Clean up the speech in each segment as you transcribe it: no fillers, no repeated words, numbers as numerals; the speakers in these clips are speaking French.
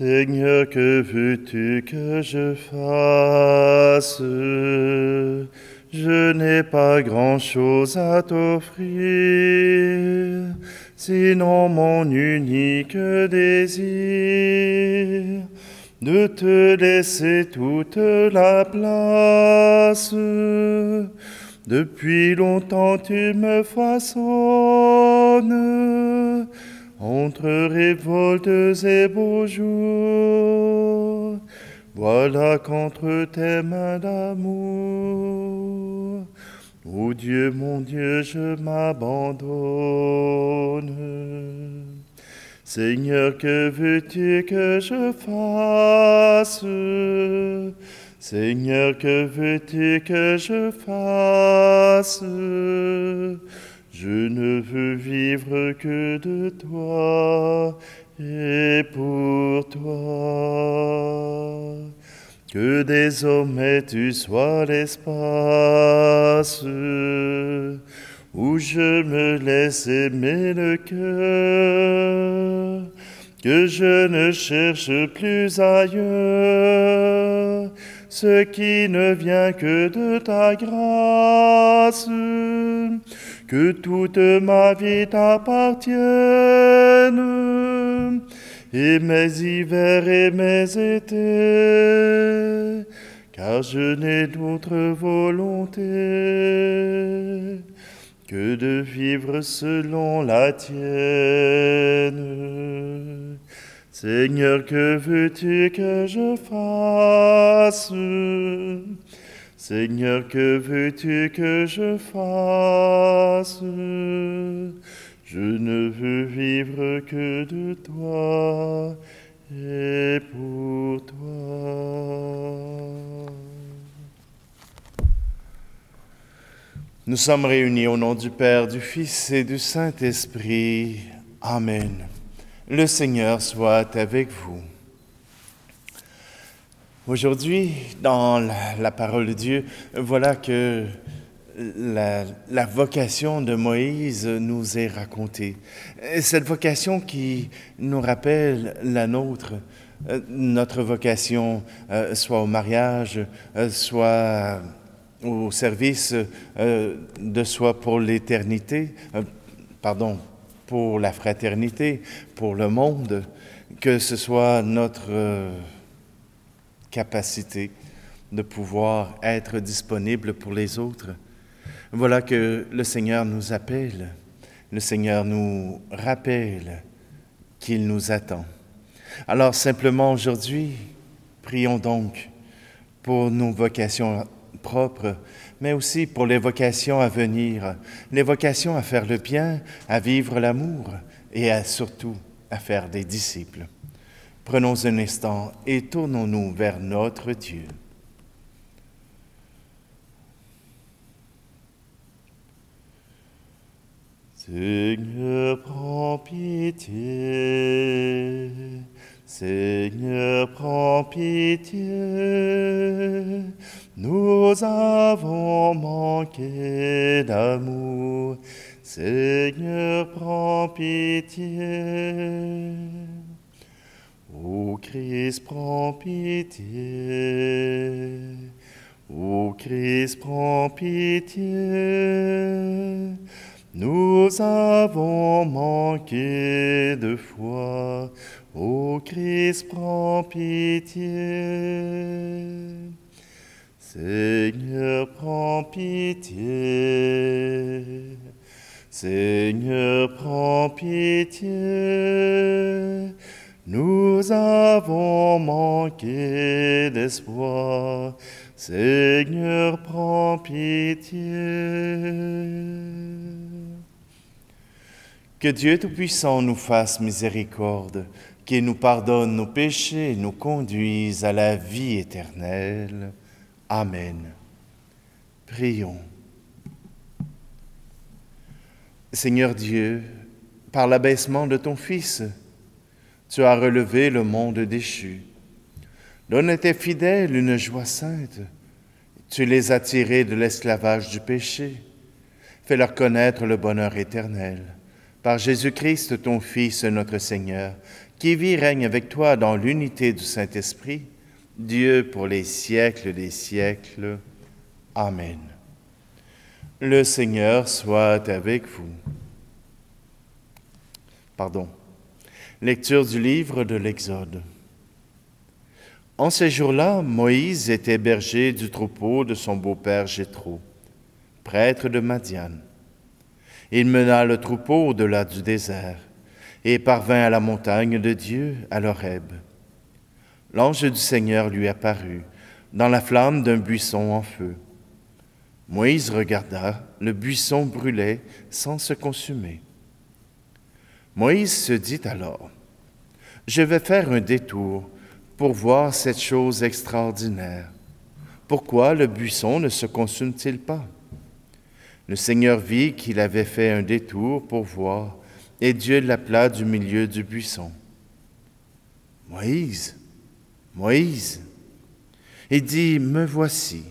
Seigneur, que veux-tu que je fasse? Je n'ai pas grand-chose à t'offrir, sinon mon unique désir, de te laisser toute la place. Depuis longtemps tu me façonnes, entre révoltes et beaux jours, voilà qu'entre tes mains d'amour, ô Dieu, mon Dieu, je m'abandonne. Seigneur, que veux-tu que je fasse? Seigneur, que veux-tu que je fasse? Je ne veux vivre que de toi et pour toi. Que désormais tu sois l'espace où je me laisse aimer le cœur, que je ne cherche plus ailleurs ce qui ne vient que de ta grâce, que toute ma vie t'appartienne, et mes hivers et mes étés, car je n'ai d'autre volonté que de vivre selon la tienne. Seigneur, que veux-tu que je fasse? Seigneur, que veux-tu que je fasse? Je ne veux vivre que de toi et pour toi. Nous sommes réunis au nom du Père, du Fils et du Saint-Esprit. Amen. Le Seigneur soit avec vous. Aujourd'hui, dans la parole de Dieu, voilà que la vocation de Moïse nous est racontée. Cette vocation qui nous rappelle la nôtre, notre vocation, soit au mariage, soit au service de soi pour l'éternité, pour la fraternité, pour le monde, que ce soit notre capacité de pouvoir être disponible pour les autres. Voilà que le Seigneur nous appelle, le Seigneur nous rappelle qu'il nous attend. Alors simplement aujourd'hui, prions donc pour nos vocations propres, mais aussi pour les vocations à venir, les vocations à faire le bien, à vivre l'amour et surtout à faire des disciples. Prenons un instant et tournons-nous vers notre Dieu. Seigneur, prends pitié. Seigneur, prends pitié. Nous avons manqué d'amour. Seigneur, prends pitié. Ô Christ, prends pitié. Ô Christ, prends pitié. Nous avons manqué de foi. Ô Christ, prends pitié. Seigneur, prends pitié. Seigneur, prends pitié. Nous avons manqué d'espoir. Seigneur, prends pitié. Que Dieu Tout-Puissant nous fasse miséricorde, qu'il nous pardonne nos péchés et nous conduise à la vie éternelle. Amen. Prions. Seigneur Dieu, par l'abaissement de ton Fils, tu as relevé le monde déchu. Donne à tes fidèles une joie sainte. Tu les as tirés de l'esclavage du péché. Fais-leur connaître le bonheur éternel. Par Jésus-Christ, ton Fils, notre Seigneur, qui vit et règne avec toi dans l'unité du Saint-Esprit, Dieu pour les siècles des siècles. Amen. Le Seigneur soit avec vous. Lecture du livre de l'Exode. En ces jours-là, Moïse était berger du troupeau de son beau-père Jéthro, prêtre de Madian. Il mena le troupeau au-delà du désert et parvint à la montagne de Dieu, à l'Horeb. L'ange du Seigneur lui apparut dans la flamme d'un buisson en feu. Moïse regarda, le buisson brûlait sans se consumer. Moïse se dit alors, « Je vais faire un détour pour voir cette chose extraordinaire. Pourquoi le buisson ne se consume-t-il pas? » Le Seigneur vit qu'il avait fait un détour pour voir, et Dieu l'appela du milieu du buisson. « Moïse, Moïse !» Il dit, « Me voici. »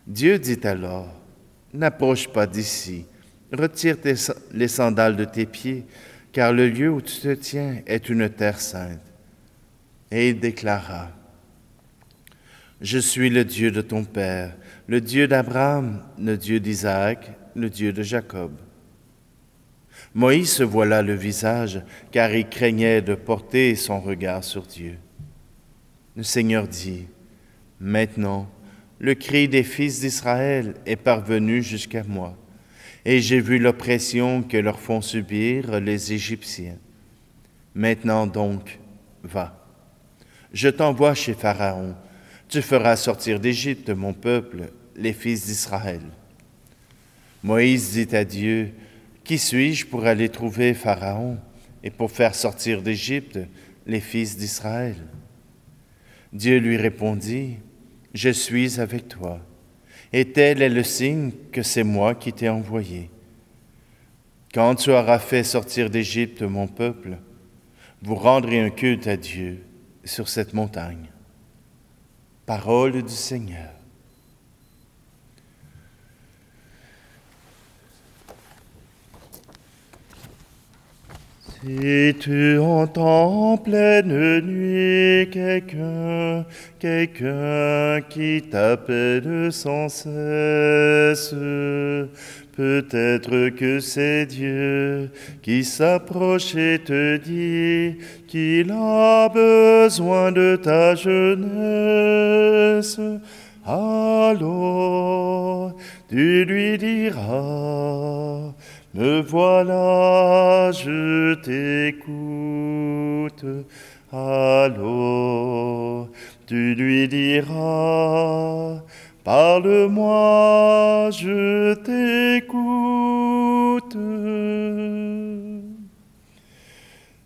Dieu dit alors, « N'approche pas d'ici, retire les sandales de tes pieds, car le lieu où tu te tiens est une terre sainte. » Et il déclara, « Je suis le Dieu de ton père, le Dieu d'Abraham, le Dieu d'Isaac, le Dieu de Jacob. » Moïse se voila le visage, car il craignait de porter son regard sur Dieu. Le Seigneur dit, « Maintenant, le cri des fils d'Israël est parvenu jusqu'à moi, et j'ai vu l'oppression que leur font subir les Égyptiens. Maintenant donc, va. Je t'envoie chez Pharaon. Tu feras sortir d'Égypte mon peuple, les fils d'Israël. » Moïse dit à Dieu, « Qui suis-je pour aller trouver Pharaon et pour faire sortir d'Égypte les fils d'Israël? » Dieu lui répondit, « Je suis avec toi, et tel est le signe que c'est moi qui t'ai envoyé. Quand tu auras fait sortir d'Égypte mon peuple, vous rendrez un culte à Dieu sur cette montagne. » Parole du Seigneur. Si tu entends en pleine nuit quelqu'un qui t'appelle sans cesse, peut-être que c'est Dieu qui s'approche et te dit qu'il a besoin de ta jeunesse. Alors, tu lui diras, « Me voilà, je t'écoute. » Alors, tu lui diras, « Parle-moi, je t'écoute. »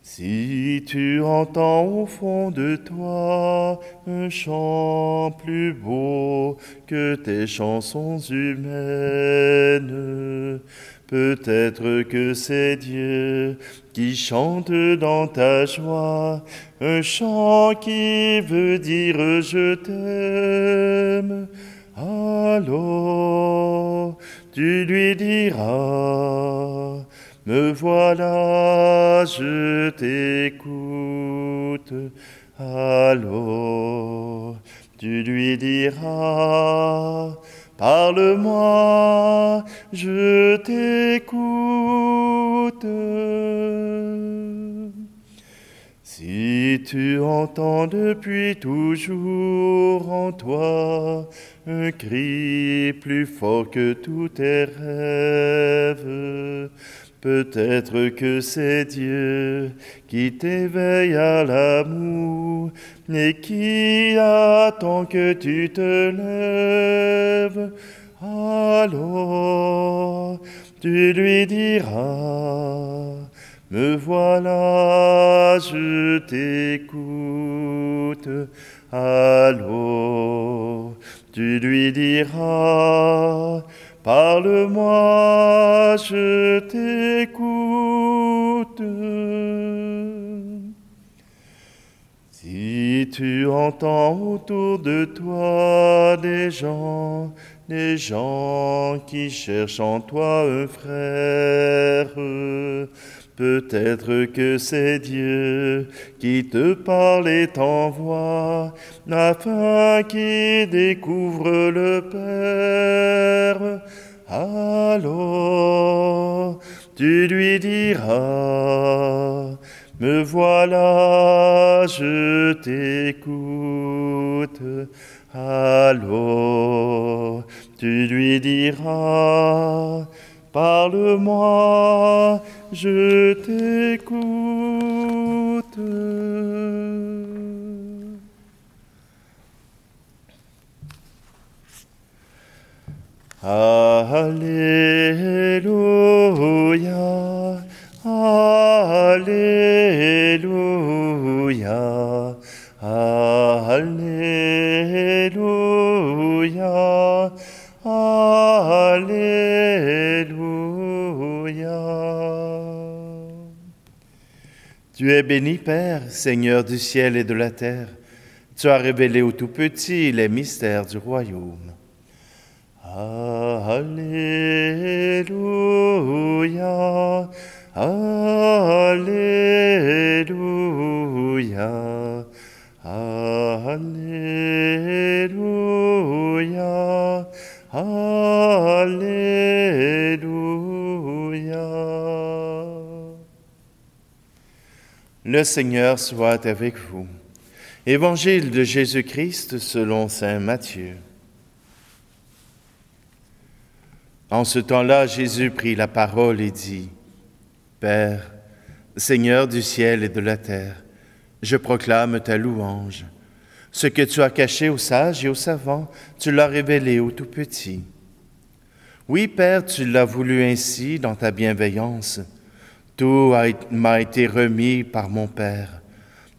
Si tu entends au fond de toi un chant plus beau que tes chansons humaines, peut-être que c'est Dieu qui chante dans ta joie, un chant qui veut dire « je t'aime ». Alors, tu lui diras, « Me voilà, je t'écoute. » Alors, tu lui diras, « Parle-moi, je t'écoute. » Si tu entends depuis toujours en toi un cri plus fort que tous tes rêves, peut-être que c'est Dieu qui t'éveille à l'amour et qui attend que tu te lèves. Alors, tu lui diras, « Me voilà, je t'écoute. » Alors, tu lui diras, « Parle-moi, je t'écoute. » Si tu entends autour de toi des gens qui cherchent en toi un frère, Peut-être que c'est Dieu qui te parle et t'envoie, afin qu'il découvre le Père. Alors, tu lui diras, me voilà, je t'écoute. Alors, tu lui diras, parle-moi, je t'écoute. Alléluia, Alléluia, Alléluia, Alléluia. Tu es béni, Père, Seigneur du ciel et de la terre. Tu as révélé aux tout-petits les mystères du royaume. Alléluia, Alléluia, Alléluia, Alléluia. Le Seigneur soit avec vous. Évangile de Jésus-Christ selon saint Matthieu. En ce temps-là, Jésus prit la parole et dit, « Père, Seigneur du ciel et de la terre, je proclame ta louange. Ce que tu as caché aux sages et aux savants, tu l'as révélé aux tout-petits. Oui, Père, tu l'as voulu ainsi dans ta bienveillance. Tout m'a été remis par mon Père.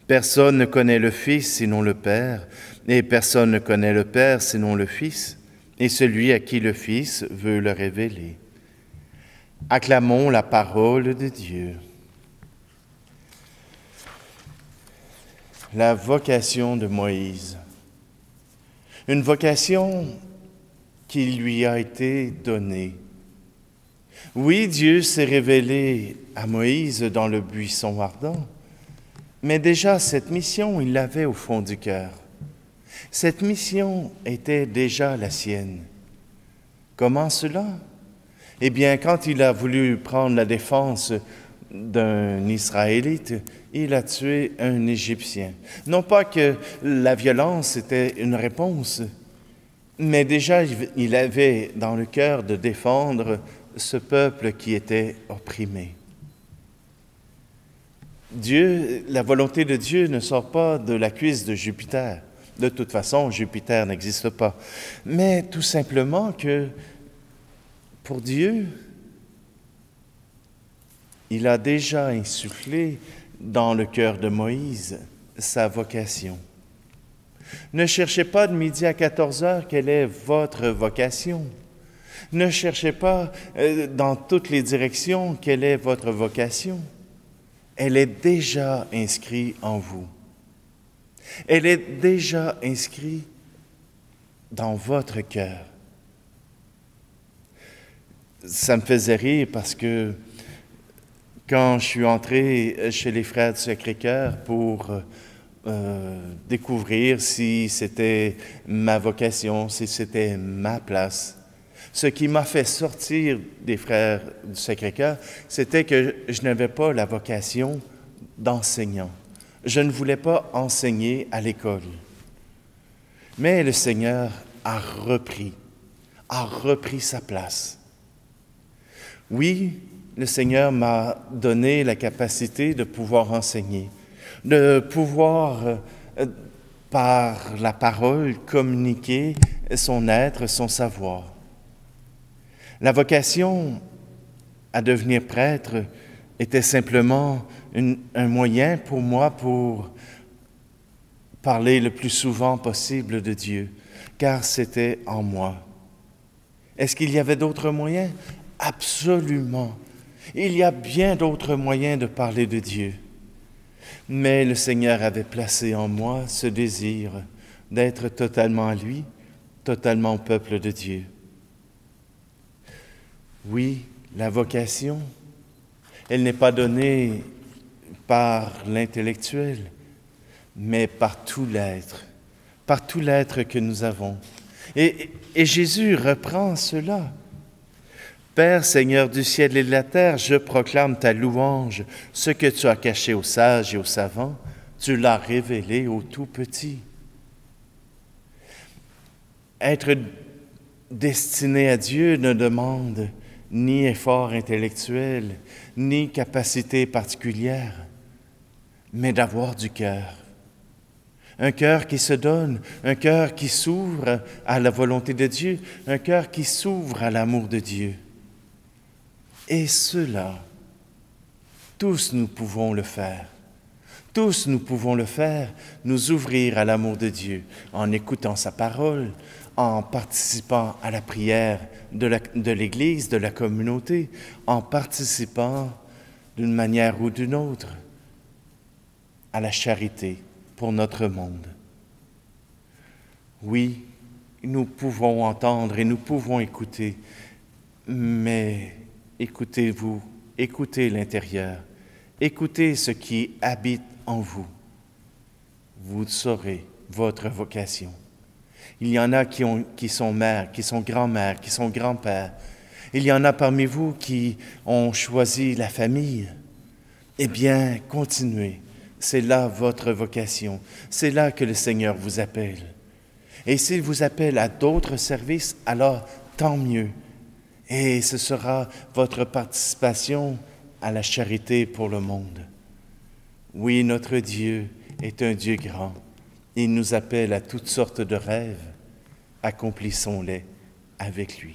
Personne ne connaît le Fils sinon le Père, et personne ne connaît le Père sinon le Fils, et celui à qui le Fils veut le révéler. » Acclamons la parole de Dieu. La vocation de Moïse. Une vocation qui lui a été donnée. Oui, Dieu s'est révélé à Moïse dans le buisson ardent, mais déjà cette mission, il l'avait au fond du cœur. Cette mission était déjà la sienne. Comment cela? Eh bien, quand il a voulu prendre la défense d'un Israélite, il a tué un Égyptien. Non pas que la violence était une réponse, mais déjà il avait dans le cœur de défendre ce peuple qui était opprimé. Dieu, la volonté de Dieu ne sort pas de la cuisse de Jupiter. De toute façon, Jupiter n'existe pas. Mais tout simplement que pour Dieu, il a déjà insufflé dans le cœur de Moïse sa vocation. Ne cherchez pas de midi à 14 heures quelle est votre vocation. Ne cherchez pas dans toutes les directions quelle est votre vocation. Elle est déjà inscrite en vous. Elle est déjà inscrite dans votre cœur. Ça me faisait rire parce que quand je suis entré chez les Frères du Sacré-Cœur pour découvrir si c'était ma vocation, si c'était ma place, ce qui m'a fait sortir des Frères du Sacré-Cœur, c'était que je n'avais pas la vocation d'enseignant. Je ne voulais pas enseigner à l'école. Mais le Seigneur a repris sa place. Oui, le Seigneur m'a donné la capacité de pouvoir enseigner, de pouvoir, par la parole, communiquer son être, son savoir. La vocation à devenir prêtre était simplement un moyen pour moi pour parler le plus souvent possible de Dieu, car c'était en moi. Est-ce qu'il y avait d'autres moyens? Absolument. Il y a bien d'autres moyens de parler de Dieu. Mais le Seigneur avait placé en moi ce désir d'être totalement à lui, totalement au peuple de Dieu. Oui, la vocation Elle n'est pas donnée par l'intellectuel, mais par tout l'être que nous avons. Et Jésus reprend cela. Père, Seigneur du ciel et de la terre, je proclame ta louange. Ce que tu as caché aux sages et aux savants, tu l'as révélé aux tout petits. Être destiné à Dieu ne demande ni effort intellectuel, ni capacité particulière, mais d'avoir du cœur. Un cœur qui se donne, un cœur qui s'ouvre à la volonté de Dieu, un cœur qui s'ouvre à l'amour de Dieu. Et cela, tous nous pouvons le faire. Tous nous pouvons le faire, nous ouvrir à l'amour de Dieu en écoutant sa parole, en participant à la prière de l'Église, de la communauté, en participant d'une manière ou d'une autre à la charité pour notre monde. Oui, nous pouvons entendre et nous pouvons écouter, mais écoutez-vous, écoutez l'intérieur, écoutez ce qui habite en vous. Vous saurez votre vocation. Il y en a qui sont mères, qui sont grands-mères, qui sont grands-pères. Il y en a parmi vous qui ont choisi la famille. Eh bien, continuez. C'est là votre vocation. C'est là que le Seigneur vous appelle. Et s'il vous appelle à d'autres services, alors tant mieux. Et ce sera votre participation à la charité pour le monde. Oui, notre Dieu est un Dieu grand. Il nous appelle à toutes sortes de rêves. Accomplissons-les avec lui.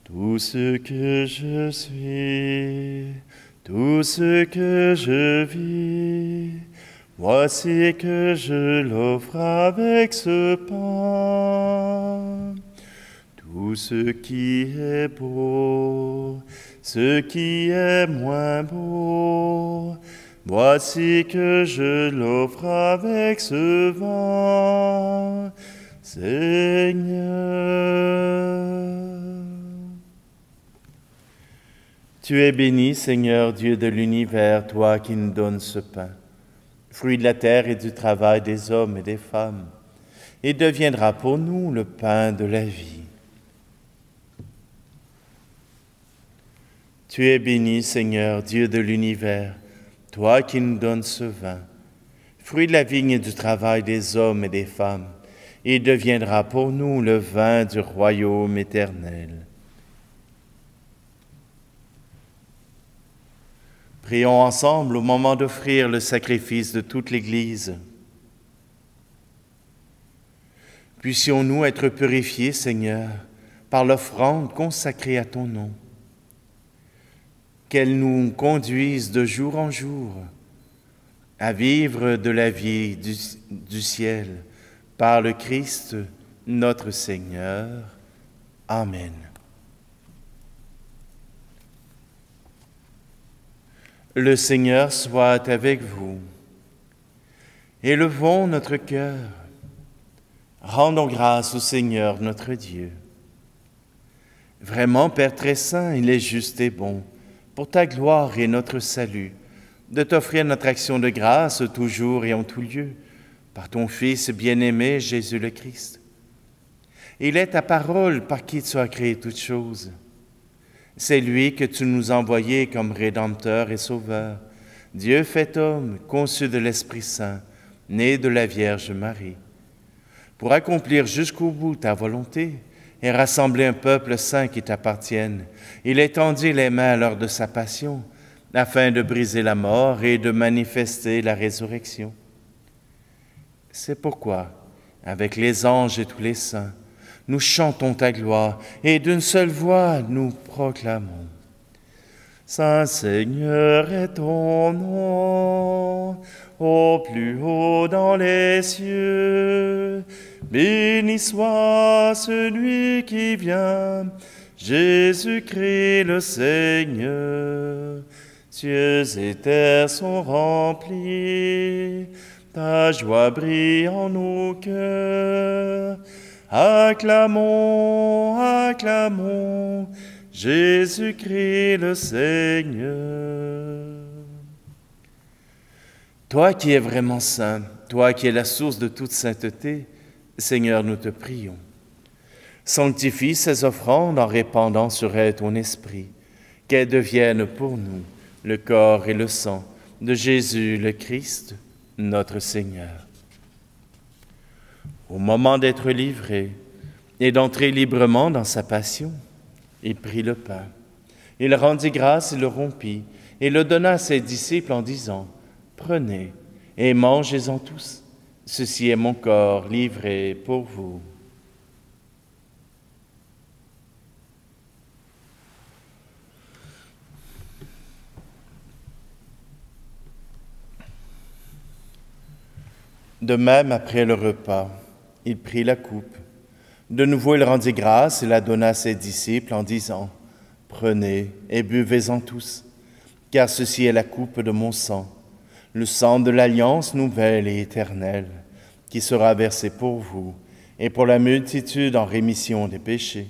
Tout ce que je suis, tout ce que je vis, voici que je l'offre avec ce pain. Tout ce qui est beau, ce qui est moins beau, voici que je l'offre avec ce vin, Seigneur. Tu es béni, Seigneur, Dieu de l'univers, toi qui nous donnes ce pain, fruit de la terre et du travail des hommes et des femmes, et deviendra pour nous le pain de la vie. Tu es béni, Seigneur, Dieu de l'univers, toi qui nous donnes ce vin, fruit de la vigne et du travail des hommes et des femmes, et deviendra pour nous le vin du royaume éternel. Prions ensemble au moment d'offrir le sacrifice de toute l'Église. Puissions-nous être purifiés, Seigneur, par l'offrande consacrée à ton nom. Qu'elle nous conduise de jour en jour à vivre de la vie du ciel par le Christ, notre Seigneur. Amen. Le Seigneur soit avec vous. Élevons notre cœur. Rendons grâce au Seigneur notre Dieu. Vraiment, Père très saint, il est juste et bon, pour ta gloire et notre salut, de t'offrir notre action de grâce toujours et en tout lieu, par ton Fils bien-aimé, Jésus le Christ. Il est ta parole par qui tu as créé toutes choses. C'est lui que tu nous as envoyé comme Rédempteur et Sauveur, Dieu fait homme, conçu de l'Esprit Saint, né de la Vierge Marie, pour accomplir jusqu'au bout ta volonté et rassembler un peuple saint qui t'appartienne. Il étendit les mains lors de sa passion, afin de briser la mort et de manifester la résurrection. C'est pourquoi, avec les anges et tous les saints, nous chantons ta gloire et d'une seule voix nous proclamons. Saint Seigneur est ton nom, au plus haut dans les cieux. Béni soit celui qui vient, Jésus-Christ le Seigneur. Cieux et terre sont remplis, ta joie brille en nos cœurs. Acclamons, acclamons, Jésus-Christ le Seigneur. Toi qui es vraiment saint, toi qui es la source de toute sainteté, Seigneur, nous te prions. Sanctifie ces offrandes en répandant sur elles ton esprit, qu'elles deviennent pour nous le corps et le sang de Jésus le Christ, notre Seigneur. Au moment d'être livré et d'entrer librement dans sa passion, il prit le pain. Il rendit grâce et le rompit et le donna à ses disciples en disant, « Prenez et mangez-en tous. Ceci est mon corps livré pour vous. » De même, après le repas, il prit la coupe. De nouveau, il rendit grâce et la donna à ses disciples en disant, « Prenez et buvez-en tous, car ceci est la coupe de mon sang, le sang de l'alliance nouvelle et éternelle, qui sera versé pour vous et pour la multitude en rémission des péchés.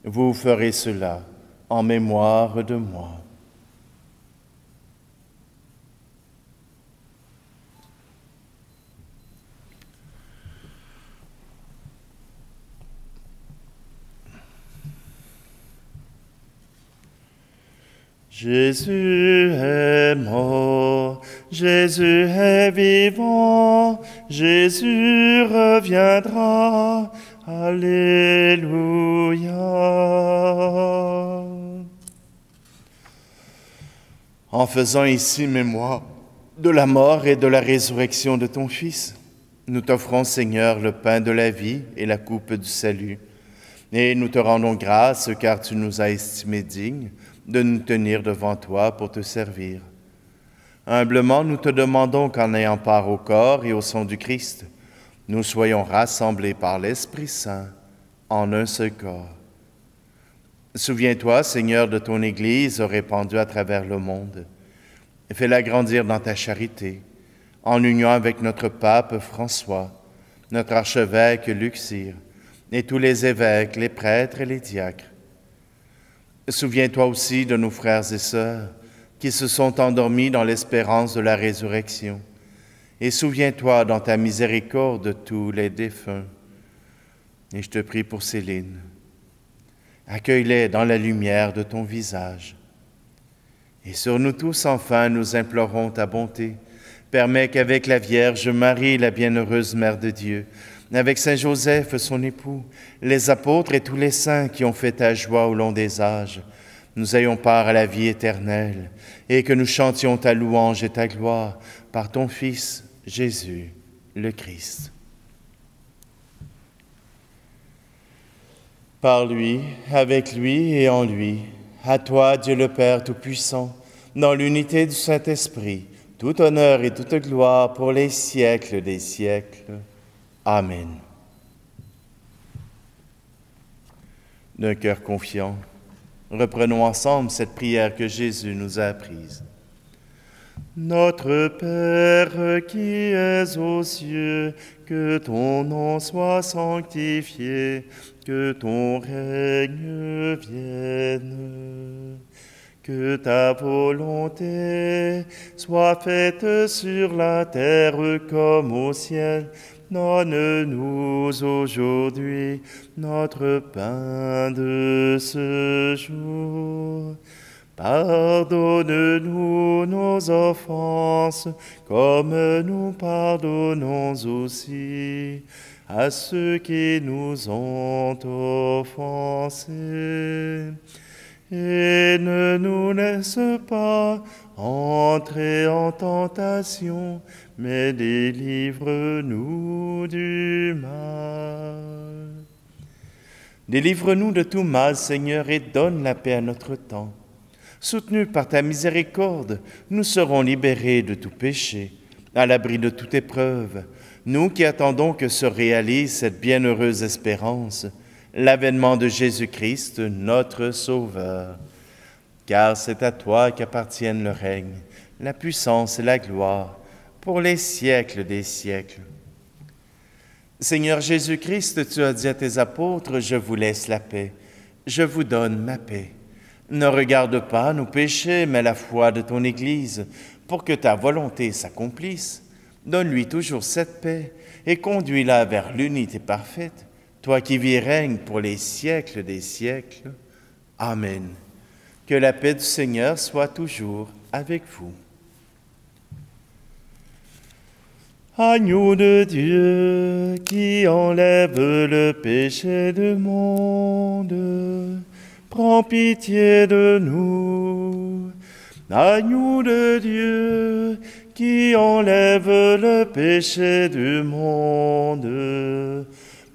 Vous ferez cela en mémoire de moi. » Jésus est mort, Jésus est vivant, Jésus reviendra, Alléluia. En faisant ici mémoire de la mort et de la résurrection de ton Fils, nous t'offrons, Seigneur, le pain de la vie et la coupe du salut, et nous te rendons grâce car tu nous as estimés dignes de nous tenir devant toi pour te servir. Humblement, nous te demandons qu'en ayant part au corps et au sang du Christ, nous soyons rassemblés par l'Esprit Saint en un seul corps. Souviens-toi, Seigneur, de ton Église répandue à travers le monde. Fais-la grandir dans ta charité, en union avec notre pape François, notre archevêque Luxire, et tous les évêques, les prêtres et les diacres. Souviens-toi aussi de nos frères et sœurs qui se sont endormis dans l'espérance de la résurrection. Et souviens-toi dans ta miséricorde de tous les défunts. Et je te prie pour Céline. Accueille-les dans la lumière de ton visage. Et sur nous tous, enfin, nous implorons ta bonté. Permets qu'avec la Vierge Marie, la bienheureuse Mère de Dieu, avec Saint Joseph, son époux, les apôtres et tous les saints qui ont fait ta joie au long des âges, nous ayons part à la vie éternelle et que nous chantions ta louange et ta gloire par ton Fils, Jésus, le Christ. Par lui, avec lui et en lui, à toi, Dieu le Père Tout-Puissant, dans l'unité du Saint-Esprit, tout honneur et toute gloire pour les siècles des siècles. Amen. D'un cœur confiant, reprenons ensemble cette prière que Jésus nous a apprise. Notre Père qui es aux cieux, que ton nom soit sanctifié, que ton règne vienne. Que ta volonté soit faite sur la terre comme au ciel. Donne-nous aujourd'hui notre pain de ce jour. Pardonne-nous nos offenses, comme nous pardonnons aussi à ceux qui nous ont offensés. Et ne nous laisse pas entrer en tentation, mais délivre-nous du mal. Délivre-nous de tout mal, Seigneur, et donne la paix à notre temps. Soutenus par ta miséricorde, nous serons libérés de tout péché, à l'abri de toute épreuve. Nous qui attendons que se réalise cette bienheureuse espérance, l'avènement de Jésus-Christ, notre Sauveur. Car c'est à toi qu'appartiennent le règne, la puissance et la gloire, pour les siècles des siècles. Seigneur Jésus-Christ, tu as dit à tes apôtres, « Je vous laisse la paix, je vous donne ma paix. Ne regarde pas nos péchés, mais la foi de ton Église, pour que ta volonté s'accomplisse. Donne-lui toujours cette paix et conduis-la vers l'unité parfaite, toi qui vis et règnes pour les siècles des siècles. Amen. Que la paix du Seigneur soit toujours avec vous. Agneau de Dieu qui enlève le péché du monde, prends pitié de nous. Agneau de Dieu qui enlève le péché du monde,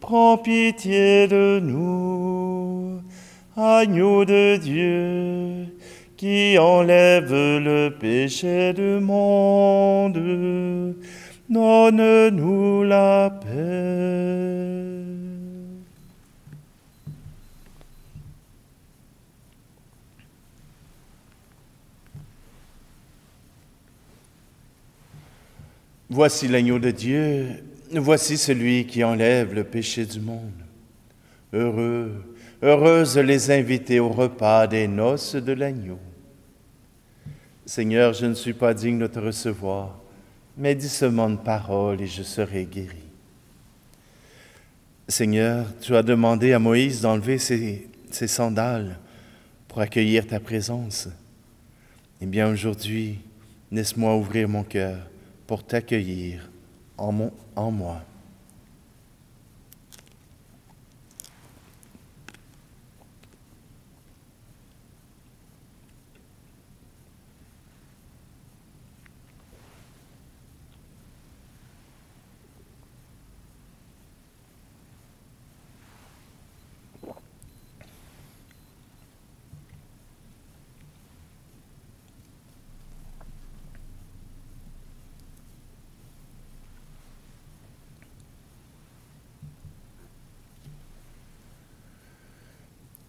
prends pitié de nous. Agneau de Dieu qui enlève le péché du monde, donne-nous la paix. Voici l'agneau de Dieu, voici celui qui enlève le péché du monde. Heureuses les invités au repas des noces de l'agneau. Seigneur, je ne suis pas digne de te recevoir, mais dis seulement une parole et je serai guéri. Seigneur, tu as demandé à Moïse d'enlever ses sandales pour accueillir ta présence. Eh bien, aujourd'hui, laisse-moi ouvrir mon cœur pour t'accueillir en moi.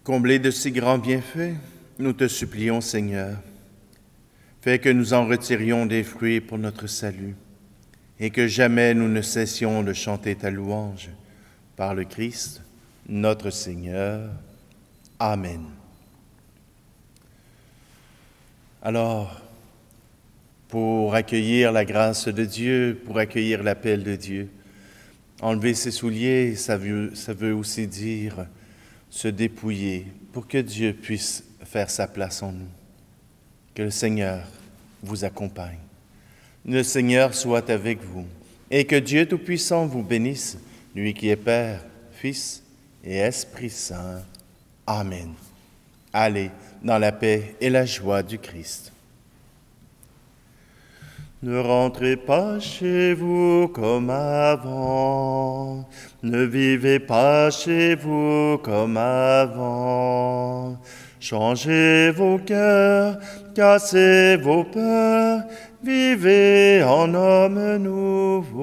Comblés de si grands bienfaits, nous te supplions, Seigneur, fais que nous en retirions des fruits pour notre salut, et que jamais nous ne cessions de chanter ta louange. Par le Christ, notre Seigneur. Amen. Alors, pour accueillir la grâce de Dieu, pour accueillir l'appel de Dieu, enlever ses souliers, ça veut aussi dire se dépouiller pour que Dieu puisse faire sa place en nous. Que le Seigneur vous accompagne. Le Seigneur soit avec vous et que Dieu Tout-Puissant vous bénisse, lui qui est Père, Fils et Esprit Saint. Amen. Allez dans la paix et la joie du Christ. Ne rentrez pas chez vous comme avant, ne vivez pas chez vous comme avant. Changez vos cœurs, cassez vos peurs, vivez en homme nouveau.